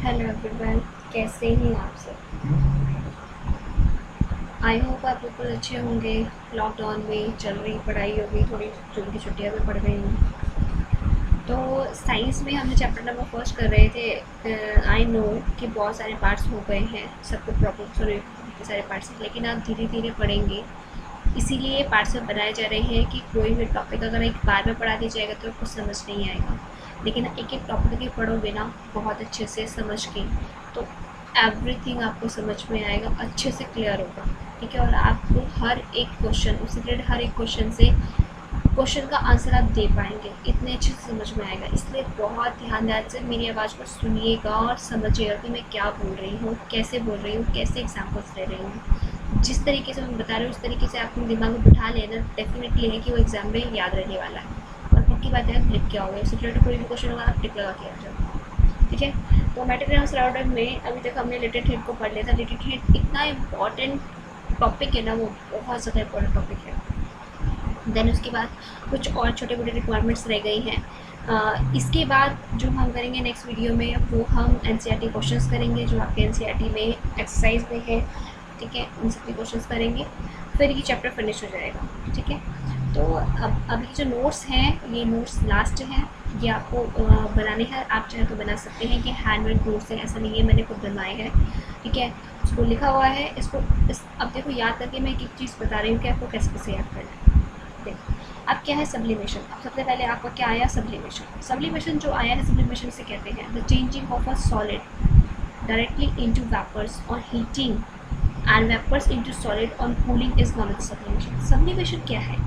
Hello everyone, कैसे हैं आप सब। आई होप आप बिल्कुल अच्छे होंगे। लॉकडाउन में चल रही पढ़ाई होगी, थोड़ी जून की छुट्टियां भी पड़ गई हैं। तो साइंस में हमने चैप्टर नंबर फर्स्ट कर रहे थे। आई नो कि बहुत सारे पार्ट्स हो गए हैं, सबको प्रॉब्लम सॉल्व सारे पार्ट्स, लेकिन आप धीरे धीरे पढ़ेंगे। इसीलिए ये पार्ट्स में बनाए जा रहे हैं कि कोई भी टॉपिक अगर एक बार में पढ़ा दिया जाएगा तो आपको समझ नहीं आएगा, लेकिन एक एक टॉपिक के पढ़ोगे ना बहुत अच्छे से समझ के, तो एवरीथिंग आपको समझ में आएगा, अच्छे से क्लियर होगा। ठीक है, और आपको हर एक क्वेश्चन, उससे रिलेटेड हर एक क्वेश्चन से क्वेश्चन का आंसर आप दे पाएंगे, इतने अच्छे से समझ में आएगा। इसलिए बहुत ध्यान से मेरी आवाज़ को सुनिएगा और समझिएगा कि मैं क्या बोल रही हूँ, कैसे बोल रही हूँ, कैसे एग्जाम्पल्स ले रही हूँ। जिस तरीके से मैं बता रही हूँ उस तरीके से आपको दिमाग में बिठा लेना, डेफिनेटली है कि वो एग्जाम में याद रहने वाला है। और पक्की बात है, आप लिख के आओगे, उससे रिलेटेड कोई भी क्वेश्चन होगा आप टिक लगा के आ जाओ। ठीक है, तो मैट्रिक्स सराउंडर में अभी तक हमने लिटिल हिट को पढ़ लिया था। लिटिल हिट इतना इम्पॉर्टेंट टॉपिक है ना, वो बहुत ज़्यादा इम्पोर्टेंट टॉपिक है। देन उसके बाद कुछ और छोटे मोटे रिक्वायरमेंट्स रह गई हैं। इसके बाद जो हम करेंगे नेक्स्ट वीडियो में, वो हम एनसीईआरटी क्वेश्चंस करेंगे जो आपके एनसीईआरटी में एक्सरसाइज में है। ठीक है, उन सबके क्वेश्चंस करेंगे, फिर ये चैप्टर फिनिश हो जाएगा। ठीक है, तो अब अभी जो नोट्स हैं, ये नोट्स लास्ट हैं, ये आपको बनाने हैं। आप चाहे तो बना सकते हैं कि हैंडमेड नोट्स हैं, ऐसा नहीं है, मैंने खुद बनवाए हैं। ठीक है, उसको लिखा हुआ है, अब देखो याद करके मैं एक चीज़ बता रही हूँ कि आपको कैसे कैसे याद करना है। देखो अब क्या है सब्लिमेशन। अब सबसे पहले आपका क्या आया, सब्लिमेशन। सब्लिमेशन जो आया है, सब्लिमेशन से कहते हैं the changing of a solid directly into vapours और heating and vapours into solid on cooling is known as sublimation. Sublimation क्या है?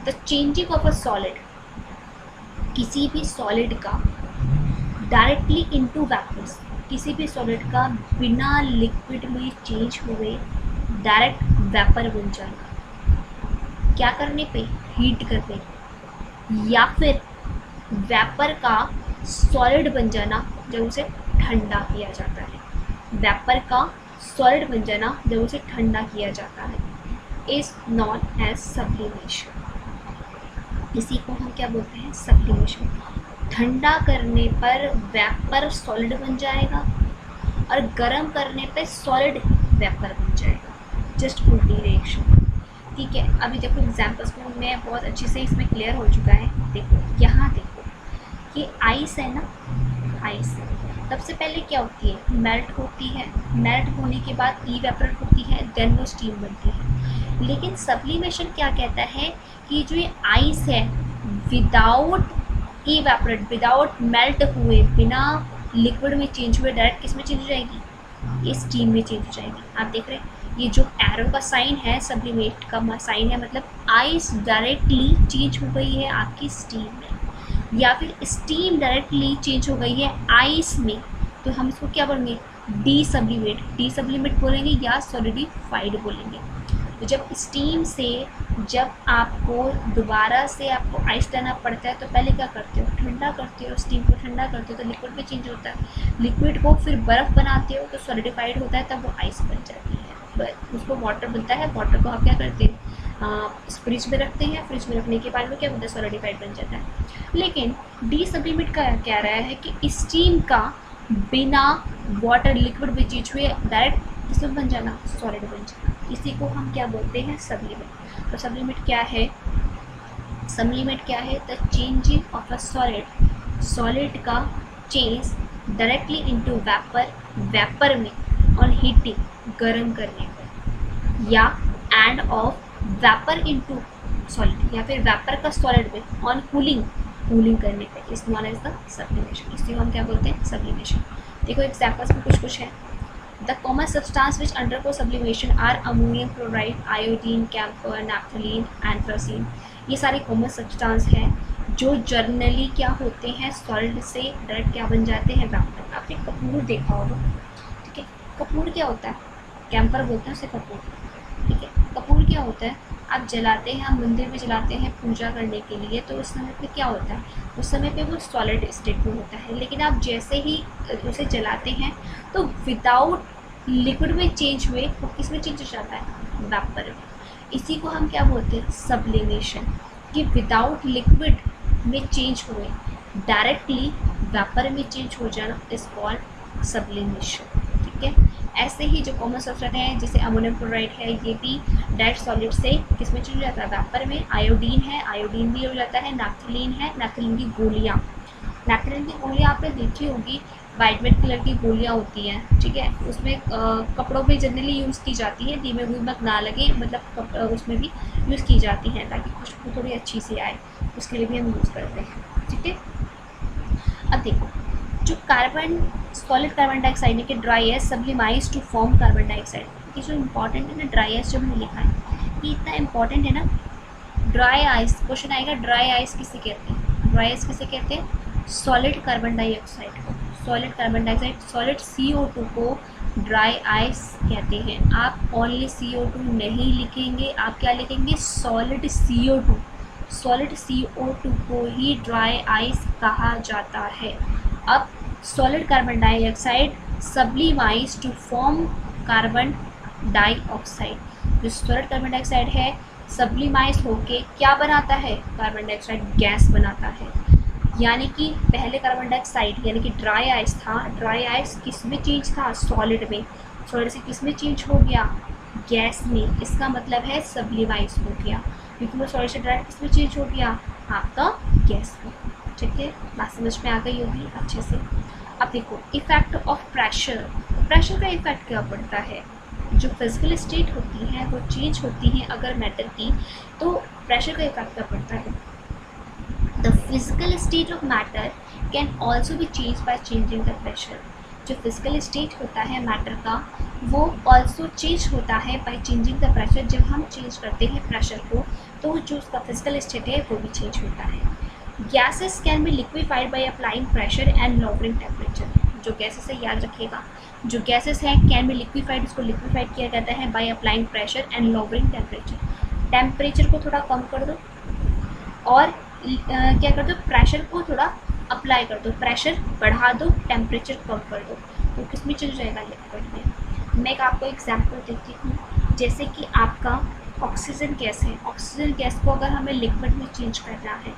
The changing of a solid, किसी भी सॉलिड का डायरेक्टली इनटू वेपर्स, किसी भी सॉलिड का बिना लिक्विड में चेंज हुए डायरेक्ट वेपर बन जाना। क्या करने पे? हीट करने पे, या फिर वेपर का सॉलिड बन जाना जब उसे ठंडा किया जाता है। वेपर का सॉलिड बन जाना जब उसे ठंडा किया जाता है इज नॉन एज सब्लिमेशन। इसी को हम क्या बोलते हैं? सब्लिमेशन। ठंडा करने पर वेपर सॉलिड बन जाएगा और गर्म करने पे सॉलिड वेपर बन जाएगा, जस्ट उल्टी रिएक्शन। ठीक है, अभी देखो एग्जाम्पल्स में मैं बहुत अच्छे से इसमें क्लियर हो चुका है। देखो यहाँ देखो, ये आइस है ना, आइस सबसे पहले क्या होती है? मेल्ट होती है। मेल्ट होने के बाद इवेपोरेट होती है, देन वो स्टीम बनती है। लेकिन सब्लिमेशन क्या कहता है कि जो ये आइस है विदाउट इवेपोरेट, विदाउट मेल्ट हुए, बिना लिक्विड में चेंज हुए, डायरेक्ट किस में चेंज हो जाएगी? ये स्टीम में चेंज हो जाएगी। आप देख रहे हैं ये जो एरो का साइन है, सब्लिमेट का साइन है, मतलब आइस डायरेक्टली चेंज हो गई है आपकी स्टीम में, या फिर स्टीम डायरेक्टली चेंज हो गई है आइस में, तो हम इसको क्या बोलेंगे? D sublimate. डी सब्लिमेट बोलेंगे या सॉलिडिफाइड बोलेंगे। तो जब स्टीम से जब आपको दोबारा से आपको आइस लाना पड़ता है तो पहले क्या करते हो? ठंडा करते हो, स्टीम को ठंडा करते हो तो लिक्विड में चेंज होता है। लिक्विड को फिर बर्फ़ बनाते हो तो सॉलिडिफाइड होता है, तब वो आइस बन जाती है। उसको वाटर बनता है। वाटर को आप क्या करते हैं? फ्रिज में रखते हैं। फ्रिज में रखने के बाद में क्या होता है? सॉलिडिफाइड बन जाता है। लेकिन डी सब्लिमेट का क्या रहा है कि स्टीम का बिना वाटर लिक्विड में चेंज हुए डायरेक्ट किसमें बन जाना? सॉलिड बन जाना। इसी को हम क्या बोलते हैं? सब्लिमेट। तो सब्लिमेट क्या है? सब्लिमेट क्या है? The changing of a solid, solid का change directly into vapour, vapour में, और हीटिंग, गर्म करने पर, या and of vapour into solid, या फिर वेपर का सॉलिड में, ऑन कूलिंग, कूलिंग करने पे, is known as the sublimation. इसी को हम क्या बोलते हैं? सब्लिमेशन। देखो एग्जाम्पल्स में कुछ है। The common substance which undergo sublimation are ammonium chloride, iodine, camphor, naphthalene, anthracene। ये सारे कॉमन सब्सटेंस हैं जो जर्नली क्या होते हैं? सॉलिड से डायरेक्ट क्या बन जाते हैं? वेपर। आपने कपूर देखा होगा। ठीक है, कपूर क्या होता है? कैंपर बोलते हैं उसे, कपूर। ठीक है, कपूर क्या होता है? आप जलाते हैं, हम मंदिर में जलाते हैं पूजा करने के लिए, तो उस समय पे क्या होता है? उस समय पे वो सॉलिड स्टेट में होता है। लेकिन आप जैसे ही उसे जलाते हैं तो विदाउट लिक्विड में चेंज हुए वो किस में चेंज हो जाता है? वेपर में। इसी को हम क्या बोलते हैं? सब्लिमेशन। कि विदाउट लिक्विड में चेंज हुए डायरेक्टली वेपर में चेंज हो जाना इज कॉल्ड सब्लिमेशन। ठीक है, ऐसे ही जो कॉमन सब्सटेंस है जैसे अमोनियम क्लोराइड है, ये भी डायरेक्ट सॉलिड से किसमें चेंज हो जाता है, वेपर में। आयोडीन है, आयोडीन भी हो जाता है। नैप्थलीन है, नैप्थलीन की गोलियाँ, नैप्थलीन की गोलियाँ आपने देखी होगी, वाइट कलर की गोलियाँ होती हैं। ठीक है, उसमें कपड़ों पे जनरली यूज़ की जाती है, दीमक ना लगे, मतलब उसमें भी यूज़ की जाती हैं ताकि खुशबू थोड़ी अच्छी सी आए, उसके लिए भी हम यूज़ करते हैं। ठीक है, अब देखो, जो कार्बन सॉलिड कार्बन डाइऑक्साइड है कि dry ice sublimes to form carbon dioxide, ये जो इंपॉर्टेंट है ना, ड्राई एस जो हमने लिखा है ये इतना इंपॉर्टेंट है ना। ड्राई आइस क्वेश्चन आएगा, ड्राई आइस किसे कहते हैं, ड्राई आइस किसे कहते हैं, सॉलिड कार्बन डाइऑक्साइड को, solid carbon dioxide, solid CO2 को ड्राई आइस कहते हैं। आप ओनली CO2 नहीं लिखेंगे, आप क्या लिखेंगे, सॉलिड CO2, सॉलिड CO2 को ही ड्राई आइस कहा जाता है। अब solid carbon dioxide sublimes to form carbon dioxide, जो सॉलिड कार्बन डाइऑक्साइड है सब्लिमाइज होके क्या बनाता है, कार्बन डाइऑक्साइड गैस बनाता है। यानी कि पहले कार्बन डाइऑक्साइड यानी कि ड्राई आइस था, ड्राई आइस किस में चेंज था, सॉलिड में, सॉलिड से किस में चेंज हो गया, गैस में। इसका मतलब है सब्लिमाइज हो गया, क्योंकि वो सॉलिड से ड्राई किस में चेंज हो गया, आपका गैस में। ठीक है, बात समझ में आ गई होगी अच्छे से। अब देखो इफेक्ट ऑफ प्रेशर, प्रेशर का इफेक्ट क्या पड़ता है, जो फिजिकल स्टेट होती है वो चेंज होती है अगर मैटर की, तो प्रेशर का इफेक्ट क्या पड़ता है। The physical state of matter can also be change by changing the pressure, जो फिजिकल स्टेट होता है मैटर का वो ऑल्सो चेंज होता है बाय चेंजिंग द प्रेशर। जब हम चेंज करते हैं प्रेशर को तो जो उसका फिजिकल स्टेट है वो भी चेंज होता है। Gases can be liquefied by applying pressure and lowering temperature, जो गैसेस है याद रखिएगा, जो गैसेस हैं कैन बी लिक्विफाइड, उसको लिक्विफाइड किया जाता है by applying pressure and lowering temperature. Temperature को थोड़ा कम कर दो और क्या कर दो, प्रेशर को थोड़ा अप्लाई कर दो, प्रेशर बढ़ा दो, टेम्परेचर कम कर दो, तो किस में चेंज जाएगा, लिक्विड में। मैं आपको एग्जांपल देती हूँ, जैसे कि आपका ऑक्सीजन गैस है, ऑक्सीजन गैस को अगर हमें लिक्विड में चेंज करना है,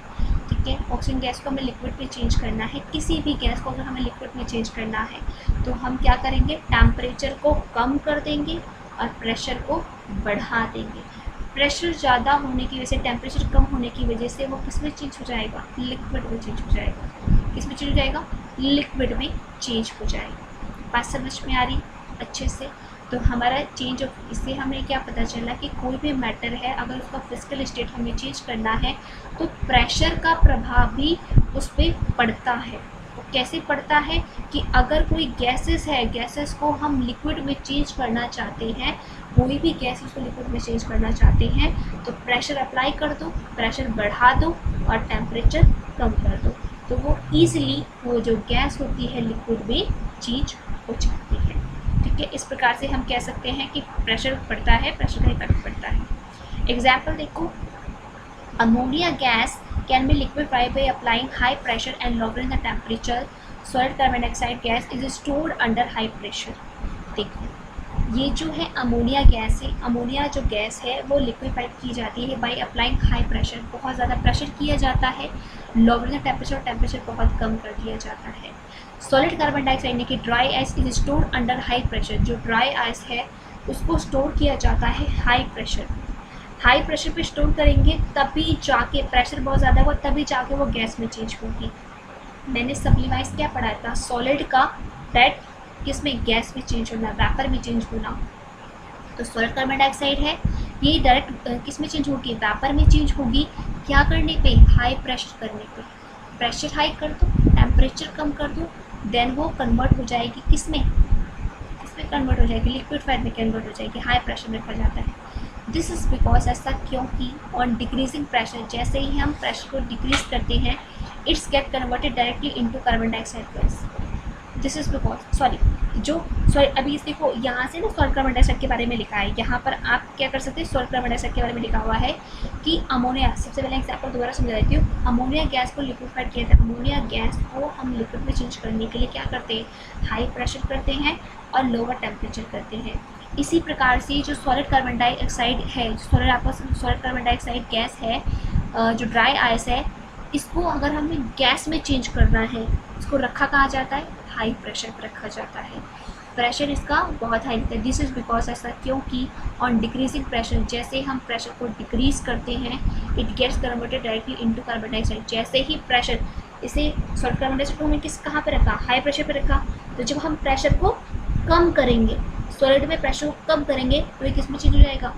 ठीक है, ऑक्सीजन गैस को हमें लिक्विड में चेंज करना है, किसी भी गैस को अगर हमें लिक्विड में चेंज करना है तो हम क्या करेंगे, टेम्परेचर को कम कर देंगे और प्रेशर को बढ़ा देंगे। प्रेशर ज़्यादा होने की वजह से, टेम्परेचर कम होने की वजह से वो किस में चेंज हो जाएगा, लिक्विड में चेंज हो जाएगा। किस में चेंज हो जाएगा, लिक्विड में चेंज हो जाएगा। बात समझ में आ रही अच्छे से। तो हमारा चेंज ऑफ, इससे हमें क्या पता चला कि कोई भी मैटर है अगर उसका फिजिकल स्टेट हमें चेंज करना है तो प्रेशर का प्रभाव भी उस पर पड़ता है। तो कैसे पड़ता है कि अगर कोई गैसेस है, गैसेस को हम लिक्विड में चेंज करना चाहते हैं, कोई भी गैस उसको लिक्विड में चेंज करना चाहते हैं तो प्रेशर अप्लाई कर दो, प्रेशर बढ़ा दो और टेम्परेचर कम कर दो, तो वो ईजिली वो जो गैस होती है लिक्विड में चेंज हो जाती है। ठीक है, इस प्रकार से हम कह सकते हैं कि प्रेशर पड़ता है, प्रेशर का इफेक्ट पड़ता है। एग्जाम्पल देखो, ammonia gas can be liquefied by applying high pressure and lowering the temperature. Solid carbon dioxide gas is stored under high pressure. देखो ये जो है अमोनिया गैस है, अमोनिया जो गैस है वो लिक्विफाइड की जाती है बाय अप्लाइंग हाई प्रेशर, बहुत ज़्यादा प्रेशर किया जाता है, lowering द टेम्परेचर, टेम्परेचर बहुत कम कर दिया जाता है। सॉलिड कार्बन डाइऑक्साइड यानी कि dry ice is stored under high pressure, जो ड्राई आइस है उसको स्टोर किया जाता है हाई प्रेशर। हाई प्रेशर पे स्टोर करेंगे तभी जाके, प्रेशर बहुत ज़्यादा हुआ तभी जाके वो गैस में चेंज होगी। मैंने सब्लिमाइज क्या पढ़ा था, सॉलिड का दैट किस में, गैस में चेंज होना, वेपर में चेंज होना। तो सॉलिड कार्बन डाइऑक्साइड है ये डायरेक्ट किस में चेंज होगी, वेपर में चेंज होगी। क्या करने पे, हाई प्रेशर करने पे। प्रेशर हाई कर दो, टेम्परेचर कम कर दो, देन वो कन्वर्ट हो जाएगी किस में, किसमें कन्वर्ट हो जाएगी, लिक्विड फॉर्म में कन्वर्ट हो जाएगी, हाई प्रेशर में रखा जाता है। दिस इज़ बिकॉज, ऐसा क्योंकि ऑन डिक्रीजिंग प्रेशर, जैसे ही हम प्रेशर को डिक्रीज करते हैं it's get converted directly into carbon dioxide gas. This is because, sorry अभी इस देखो यहाँ से ना सॉलिड कार्बन डाइऑक्साइड के बारे में लिखा है, यहाँ पर आप क्या कर सकते हैं, सॉलिड कार्बन डाइऑक्साइड के बारे में लिखा हुआ है कि अमोनिया, सबसे पहले एग्जाम्पल दोबारा समझा देती हूँ। अमोनिया गैस को लिक्विफाइड किया था, अमोनिया गैस को हम लिक्विड में चेंज करने के लिए क्या करते हैं, हाई प्रेशर करते हैं और लोअर टेम्परेचर करते हैं। इसी प्रकार से जो सॉलिड कार्बन डाइऑक्साइड है, जो सॉलिड कार्बन डाइऑक्साइड गैस है, जो ड्राई आइस है, इसको अगर हमें गैस में चेंज करना है, इसको रखा कहाँ जाता है, हाई प्रेशर पर रखा जाता है। प्रेशर इसका बहुत हाई रहता है। दिस इज़ बिकॉज ऐसा क्योंकि ऑन डिक्रीजिंग प्रेशर, जैसे हम प्रेशर को डिक्रीज करते हैं it gets converted directly into carbon dioxide. जैसे ही प्रेशर इसे सॉरी कार्बन डाइऑक्साइड को हमने कहाँ पे रखा, हाई प्रेशर पे रखा, तो जब हम प्रेशर को कम करेंगे, सॉलिड में प्रेशर को कम करेंगे तो ये किस में चेंज हो जाएगा,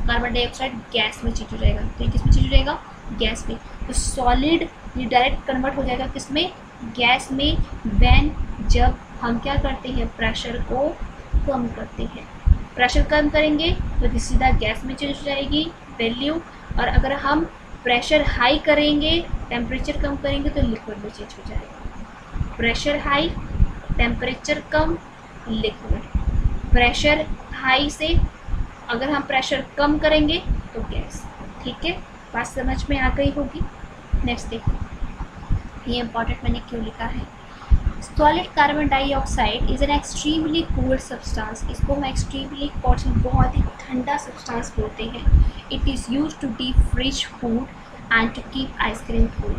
कार्बन डाइऑक्साइड गैस में चेंज हो जाएगा। तो ये किस में चेंज हो जाएगा, गैस में। तो सॉलिड ये डायरेक्ट कन्वर्ट हो जाएगा किस में, गैस में, व्हेन जब हम क्या करते हैं, प्रेशर को कम करते हैं। प्रेशर कम करेंगे तो सीधा गैस में चेंज हो जाएगी वैल्यू, और अगर हम प्रेशर हाई करेंगे, टेम्परेचर कम करेंगे तो लिक्विड में चेंज हो जाएगा। प्रेशर हाई, टेम्परेचर कम, लिक्विड। प्रेशर हाई से अगर हम प्रेशर कम करेंगे तो गैस। ठीक है, बात समझ में आ गई होगी। नेक्स्ट देखो, ये इंपॉर्टेंट मैंने क्यों लिखा है। Solid carbon dioxide is an extremely cold substance. इसको हम एक्सट्रीमली कोल्ड, बहुत ही ठंडा सब्सटेंस बोलते हैं। It is use to deep freeze food and to keep ice cream cool.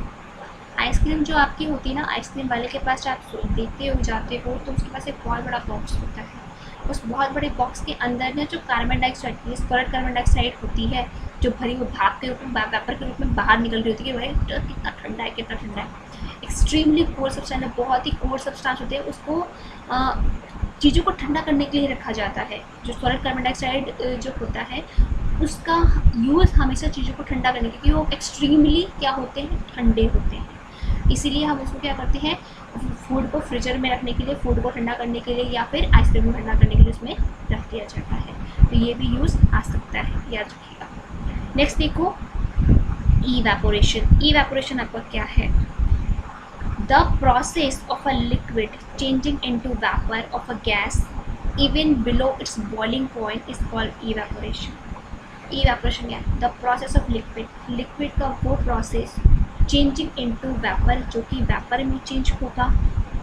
Ice cream जो आपकी होती है ना, आइसक्रीम वाले के पास आप देखते हो जाते हो तो उसके पास एक बहुत बड़ा बॉक्स होता है। उस बहुत बड़े बॉक्स के अंदर ना जो carbon dioxide, solid carbon dioxide होती है, जो भरी वो भाप के रूप में, वेपर के रूप में बाहर निकल रही होती है। भाई कितना ठंडा है, कितना ठंडा है। एक्सट्रीमली कोल्ड सब्सटेंस है, बहुत ही कोल्ड सब्सटेंस होते हैं। उसको चीज़ों को ठंडा करने के लिए रखा जाता है। जो सॉलिड कार्बन डाइऑक्साइड जो होता है उसका यूज़ हमेशा चीज़ों को ठंडा करने के लिए, वो एक्सट्रीमली क्या होते हैं, ठंडे होते हैं। इसीलिए हम उसको क्या करते हैं, फूड को फ्रीजर में रखने के लिए, फूड को ठंडा करने के लिए, या फिर आइसक्रीम को ठंडा करने के लिए उसमें रख दिया जाता है। तो ये भी यूज़ आ सकता है, याद रखिएगा। नेक्स्ट देखो, इवेपोरेशन। इवेपोरेशन आपका क्या है, the process of a liquid changing into vapour of a gas even below it's boiling point is called evaporation. Evaporation क्या है, the process of liquid, liquid का वो प्रोसेस चेंजिंग इनटू वेपर, जो कि vapour में चेंज होगा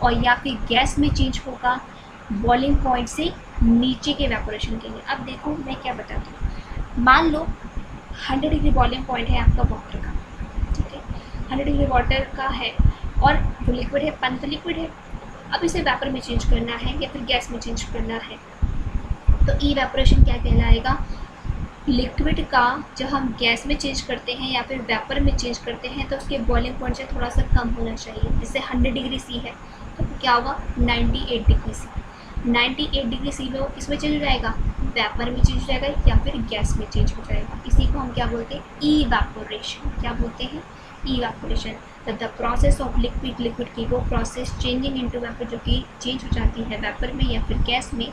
और या फिर गैस में चेंज होगा बॉइलिंग पॉइंट से नीचे के इवेपोरेशन के लिए। अब देखो मैं क्या बताती हूँ, मान लो 100 डिग्री बॉइलिंग पॉइंट है आपका वाटर का, ठीक है, 100 डिग्री वाटर का है और जो लिक्विड है, पानी तो लिक्विड है, अब इसे वेपर में चेंज करना है या फिर गैस में चेंज करना है। तो इवेपोरेशन क्या कहलाएगा, लिक्विड का जब हम गैस में चेंज करते हैं या फिर वेपर में चेंज करते हैं तो उसके बॉइलिंग पॉइंट से थोड़ा सा कम होना चाहिए। जैसे 100 डिग्री सी है तो क्या होगा, 98 डिग्री सी। 98 डिग्री सी में वो किस में चेंज हो जाएगा, वेपर में चेंज हो जाएगा या फिर गैस में चेंज हो जाएगा। इसी को हम क्या बोलते हैं, इवेपोरेशन। क्या बोलते हैं, evaporation. The process of liquid, liquid की वो प्रोसेस चेंजिंग इनटू वेपर, जो कि चेंज हो जाती है वेपर में या फिर गैस में,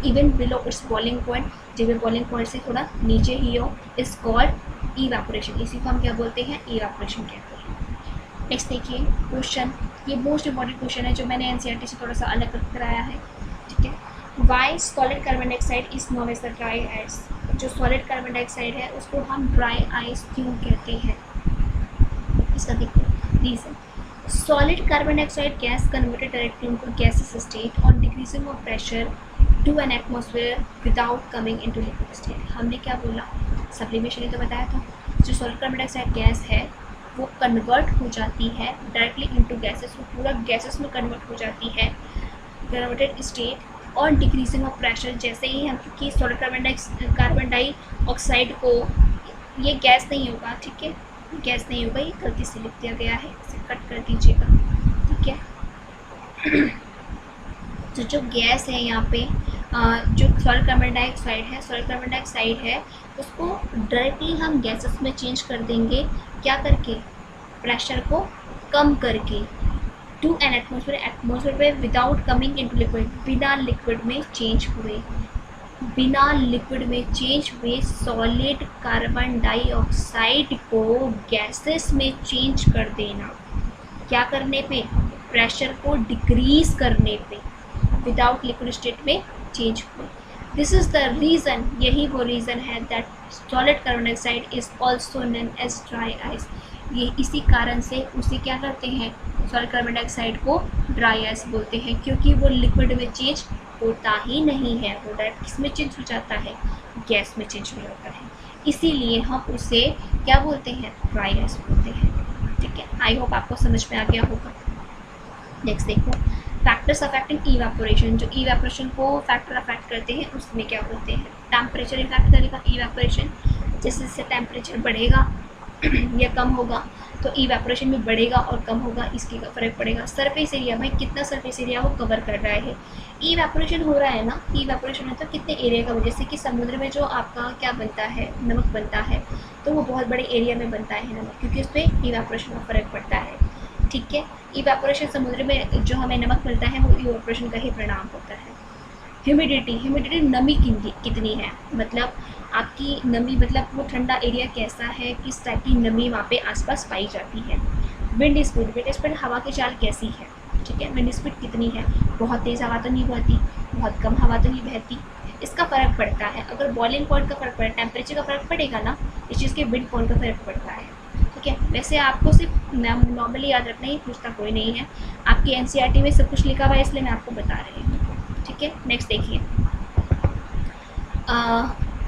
even below it's boiling point, जब बॉइलिंग पॉइंट से थोड़ा नीचे ही हो, इज कॉल्ड इवेपोरेशन। इसी को हम क्या बोलते हैं, इवेपोरेशन कहते हैं। नेक्स्ट देखिए क्वेश्चन, ये मोस्ट इंपॉर्टेंट क्वेश्चन है जो मैंने एनसीईआरटी से थोड़ा सा अलग कराया है। ठीक है, why solid carbon dioxide is known as the dry ice. जो सॉलिड कार्बन डाइऑक्साइड है उसको हम ड्राई आइस क्यों कहते हैं, इसका देखो reason. Solid carbon dioxide gas converted directly into gases state on decreasing of pressure to an atmosphere without coming into liquid state. हमने क्या बोला, सब्लिमेशन ही तो बताया था। जो सॉलिड कार्बन डाइऑक्साइड गैस है वो कन्वर्ट हो जाती है डायरेक्टली इनटू गैसेस, वो पूरा गैसेस में कन्वर्ट हो जाती है, कन्वर्टेड स्टेट और डिक्रीजिंग ऑफ प्रेशर। जैसे ही हम, क्योंकि सॉलिड कार्बन डाइऑक्साइड को, ये गैस नहीं होगा, ठीक है, गैस नहीं होगा, ये गलती से लिख दिया गया है, इसे कट कर दीजिएगा। ठीक है, तो जो गैस है यहाँ पे, जो सॉलिड कार्बन डाइऑक्साइड है, सॉलिड कार्बन डाइऑक्साइड है, उसको डायरेक्टली हम गैसेस में चेंज कर देंगे, क्या करके, प्रेशर को कम करके, टू एन एटमॉस्फेयर, एटमॉस्फेयर पे विदाउट कमिंग इनटू लिक्विड, बिना लिक्विड में चेंज हुए, बिना लिक्विड में चेंज हुए सॉलिड कार्बन डाइऑक्साइड को गैसेस में चेंज कर देना। क्या करने पे, प्रेशर को डिक्रीज करने पे, विदाउट लिक्विड स्टेट में चेंज हुए। दिस इज द रीज़न, यही वो रीज़न है that solid carbon dioxide is also known as dry ice. ये इसी कारण से उसे क्या करते हैं, सॉलिड कार्बन डाइऑक्साइड को ड्राई आइस बोलते हैं, क्योंकि वो लिक्विड में चेंज होता ही नहीं है, वो डायरेक्ट किस में चेंज हो जाता है, गैस में चेंज हो जाता है। इसीलिए हम उसे क्या बोलते हैं, ड्राई आइस बोलते हैं। ठीक है, आई होप आपको समझ में आ गया होगा। नेक्स्ट देखो, फैक्ट फैक्टर्स अफेक्टिंग इवेपोरेशन, जो इवेपोरेशन को फैक्टर अफेक्ट करते हैं उसमें क्या बोलते हैं? टेम्परेचर इफेक्ट करेगा इवेपोरेशन, जैसे जैसे टेम्परेचर बढ़ेगा या कम होगा तो इवेपोरेशन भी बढ़ेगा और कम होगा, इसकी फ़र्क पड़ेगा। सरफेस एरिया, भाई कितना सरफेस एरिया वो कवर कर रहा है। इवेपोरेशन हो रहा है ना, इवेपोरेशन होता है कितने एरिया का, जैसे कि समुद्र में जो आपका क्या बनता है, नमक बनता है, तो वो बहुत बड़े एरिया में बनता है नमक, क्योंकि उस पर इवेपोरेशन का फ़र्क पड़ता है। ठीक है, इवेपोरेशन समुद्र में जो हमें नमक मिलता है वो इवेपोरेशन का ही परिणाम होता है। ह्यूमिडिटी, ह्यूमिडिटी नमी कितनी है, मतलब आपकी नमी, मतलब वो ठंडा एरिया कैसा है, किस टाइप की नमी वहाँ पे आसपास पाई जाती है। विंड स्पीड, विंड स्पीड हवा की चाल कैसी है, ठीक है, विंड स्पीड कितनी है, बहुत तेज़ हवा तो नहीं बहती, बहुत कम हवा तो नहीं बहती, इसका फ़र्क पड़ता है। अगर बॉइलिंग पॉइंट का फ़र्क पड़े, टेम्परेचर का फ़र्क पड़ेगा ना, इस चीज़ के विंड पॉइंट का फ़र्क पड़ता है। ठीक है, वैसे आपको सिर्फ नॉर्मली याद रखना ही, पूछता कोई नहीं है, आपकी एनसीईआरटी में सब कुछ लिखा हुआ है, इसलिए मैं आपको बता रही हूँ। ठीक है, नेक्स्ट देखिए,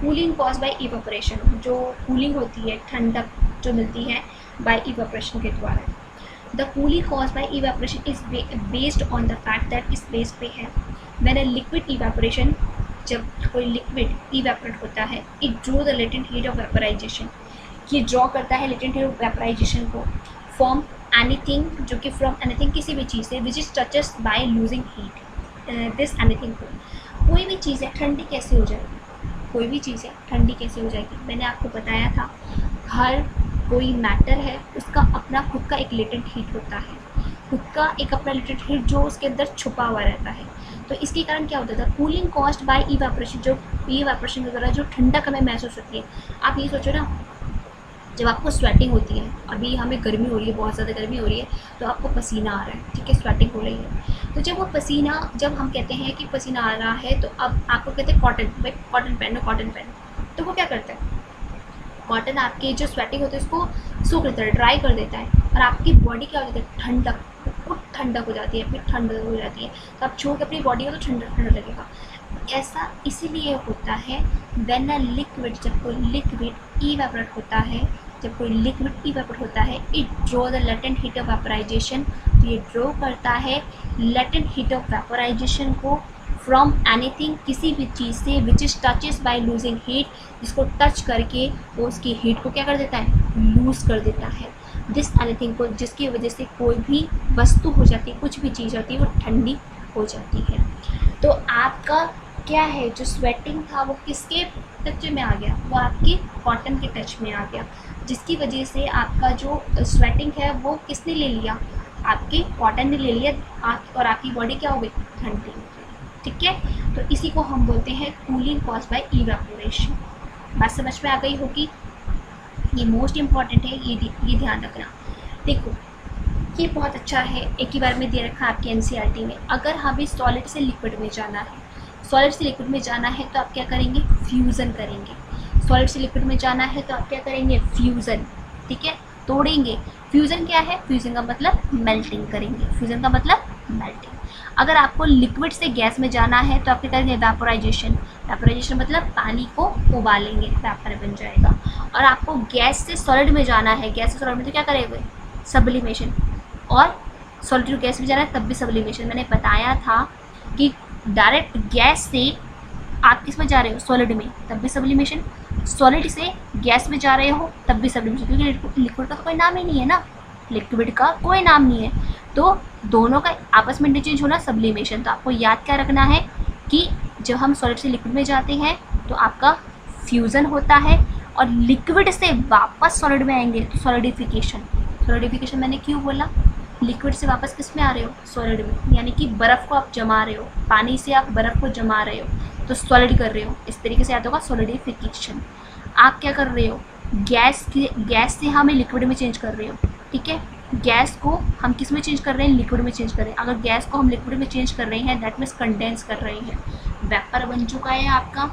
कूलिंग कॉज बाय इवेपोरेशन, जो कूलिंग होती है, ठंडक जो मिलती है बाय इवेपोरेशन के द्वारा। The cooling cause by evaporation is based on the fact that इस बेस पे है व्हेन अ लिक्विड इवेपोरेशन, जब कोई लिक्विड इवेपोरेट होता है, it draw the latent heat of vaporisation, ये ड्रॉ करता है लेटेंट हीट ऑफ वेपोराइजेशन को, फ्रॉम एनीथिंग, जो कि फ्रॉम एनीथिंग किसी भी चीज़ से, which is touches by losing heat, this anything को, कोई भी चीज़ है ठंडी कैसे हो जाएगी, कोई भी चीज़ है ठंडी कैसे हो जाएगी, मैंने आपको बताया था, हर कोई मैटर है उसका अपना खुद का एक लेटेंट हीट होता है, खुद का एक अपना लेटेंट हीट जो उसके अंदर छुपा हुआ रहता है। तो इसके कारण क्या होता था, कूलिंग कॉज्ड बाय इवेपोरेशन, जो इवेपोरेशन के द्वारा जो ठंडक हमें महसूस होती है। आप ये सोचो ना, जब आपको स्वेटिंग होती है, अभी हमें गर्मी हो रही है, बहुत ज़्यादा गर्मी हो रही है, तो आपको पसीना आ रहा है, ठीक है, स्वेटिंग हो रही है, तो जब वो पसीना, जब हम कहते हैं कि पसीना आ रहा है, तो अब आपको कहते हैं कॉटन, भाई कॉटन पहनो, कॉटन पहनो, तो वो क्या करता है, कॉटन आपके जो स्वेटिंग होती है उसको सूख लेता है, ड्राई कर देता है, और आपकी बॉडी क्या हो जाती है, ठंडक, खुद ठंडक हो जाती है, फिर ठंडक हो जाती है, तो आप छू के अपनी बॉडी को तो ठंडा ठंडा लगेगा। ऐसा इसीलिए होता है व्हेन अ लिक्विड, जब कोई लिक्विड इवेपोरेट होता है, जब कोई लिक्विड इवेपोरेट होता है, it draw the latent heat of vaporisation, तो ये ड्रॉ करता है लेटेंट हीट ऑफ वेपोराइजेशन को फ्रॉम एनीथिंग, किसी भी चीज़ से, which is touches by losing heat, जिसको टच करके वो उसकी हीट को क्या कर देता है, लूज़ कर देता है, दिस एनीथिंग को, जिसकी वजह से कोई भी वस्तु हो जाती है, कुछ भी चीज़ होती है वो ठंडी हो जाती है। तो आपका क्या है, जो स्वेटिंग था वो किसके टच में आ गया, वो आपके कॉटन के टच में आ गया, जिसकी वजह से आपका जो स्वेटिंग है वो किसने ले लिया, आपके कॉटन ने ले लिया, और आपकी बॉडी क्या हो गई, ठंडी। ठीक है, तो इसी को हम बोलते हैं कूलिंग कॉज बाय इवेपोरेशन। बात समझ में आ गई होगी, ये मोस्ट इम्पॉर्टेंट है, ये ध्यान रखना। देखो ये बहुत अच्छा है, एक ही बार में दे रखा है आपके एनसीईआरटी में, अगर हमें सॉलिड से लिक्विड में जाना है, सॉलिड से लिक्विड में जाना है तो आप क्या करेंगे, फ्यूज़न करेंगे, सॉलिड से लिक्विड में जाना है तो आप क्या करेंगे, फ्यूज़न, ठीक है, तोड़ेंगे। फ्यूज़न क्या है, फ्यूज़न का मतलब मेल्टिंग करेंगे, फ्यूज़न का मतलब मेल्टिंग। अगर आपको लिक्विड से गैस में जाना है तो आप क्या करेंगे, वेपोराइजेशन, वेपोराइजेशन मतलब पानी को उबालेंगे, वेपर बन जाएगा। और आपको गैस से सॉलिड में जाना है, गैस से सॉलिड में तो क्या करेंगे, सब्लिमेशन, और सॉलिड टू गैस में जाना है तब भी सब्लिमेशन। मैंने बताया था कि डायरेक्ट गैस से आप किस में जा रहे हो, सॉलिड में, तब भी सब्लिमेशन, सॉलिड से गैस में जा रहे हो तब भी सब्लिमेशन, क्योंकि लिक्विड का तो कोई नाम ही नहीं है ना, लिक्विड का कोई नाम नहीं है, तो दोनों का आपस में इंटरचेंज होना सब्लिमेशन। तो आपको याद क्या रखना है कि जब हम सॉलिड से लिक्विड में जाते हैं तो आपका फ्यूज़न होता है, और लिक्विड से वापस सॉलिड में आएंगे तो सॉलिडिफिकेशन। सॉलिडिफिकेशन मैंने क्यों बोला, लिक्विड से वापस किस में आ रहे हो, सॉलिड में, यानी कि बर्फ़ को आप जमा रहे हो, पानी से आप बर्फ़ को जमा रहे हो तो सॉलिड कर रहे हो, इस तरीके से याद होगा सॉलिडिफिकेशन। आप क्या कर रहे हो, गैस से हमें लिक्विड में चेंज कर रहे हो, ठीक है, गैस को हम किस में चेंज कर रहे हैं, लिक्विड में चेंज कर रहे हैं। अगर गैस को हम लिक्विड में चेंज कर रहे हैं दैट मीन्स कंडेंस कर रहे हैं, वेपर बन चुका है आपका,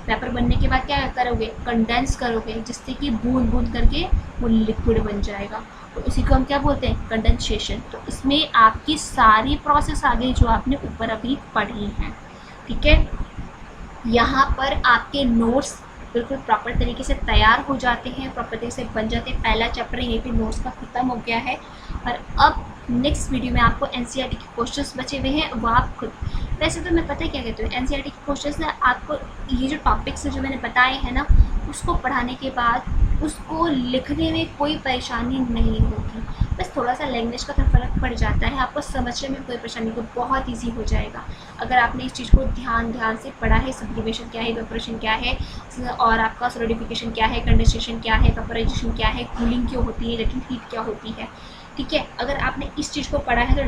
वेपर बनने के बाद क्या करोगे, कंडेंस करोगे, जिससे कि बूंद बूंद करके वो लिक्विड बन जाएगा, तो इसी को हम क्या बोलते हैं, कंडेंसेशन। तो इसमें आपकी सारी प्रोसेस आ गई जो आपने ऊपर अभी पढ़ी हैं, ठीक है। यहाँ पर आपके नोट्स बिल्कुल प्रॉपर तरीके से तैयार हो जाते हैं, प्रॉपर तरीके से बन जाते हैं। पहला चैप्टर यहीं पे नोट्स का ख़त्म हो गया है, और अब नेक्स्ट वीडियो में आपको एनसीईआरटी के क्वेश्चंस बचे हुए हैं, वो आप खुद, वैसे तो मैं पता है क्या कहती हूँ, एनसीईआरटी के क्वेश्चंस ना आपको ये जो टॉपिक्स जो मैंने बताए हैं ना, उसको पढ़ाने के बाद उसको लिखने में कोई परेशानी नहीं होगी, बस थोड़ा सा लैंग्वेज का फ़र्क पड़ जाता है, आपको समझने में कोई परेशानी को बहुत ईजी हो जाएगा अगर आपने इस चीज़ को ध्यान से पढ़ा है। सब्लिमेशन क्या है, इवेपोरेशन क्या है, और आपका सॉलिडिफिकेशन क्या है, कंडेंसेशन क्या है, वेपोराइजेशन क्या है, कूलिंग क्यों होती है, लेकिन हीट क्या होती है। ठीक है, अगर आपने इस चीज़ को पढ़ा है तो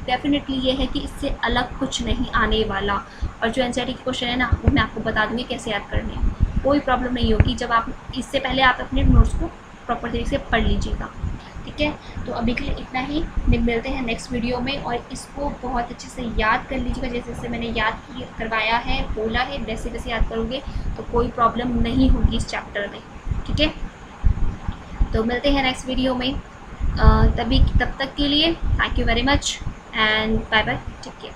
डेफिनेटली ये है कि इससे अलग कुछ नहीं आने वाला। और जो एनसीईआरटी के क्वेश्चन है ना, वो मैं आपको बता दूँगी कैसे याद करने हैं, कोई प्रॉब्लम नहीं होगी। जब आप इससे पहले आप अपने नोट्स को प्रॉपर तरीके से पढ़ लीजिएगा। ठीक है, तो अभी के लिए इतना ही, मिलते हैं नेक्स्ट वीडियो में, और इसको बहुत अच्छे से याद कर लीजिएगा, जैसे जैसे मैंने याद करवाया है, बोला है, वैसे वैसे याद करोगे तो कोई प्रॉब्लम नहीं होगी इस चैप्टर में। ठीक है, तो मिलते हैं नेक्स्ट वीडियो में, तब तक के लिए thank you very much and bye bye, take care.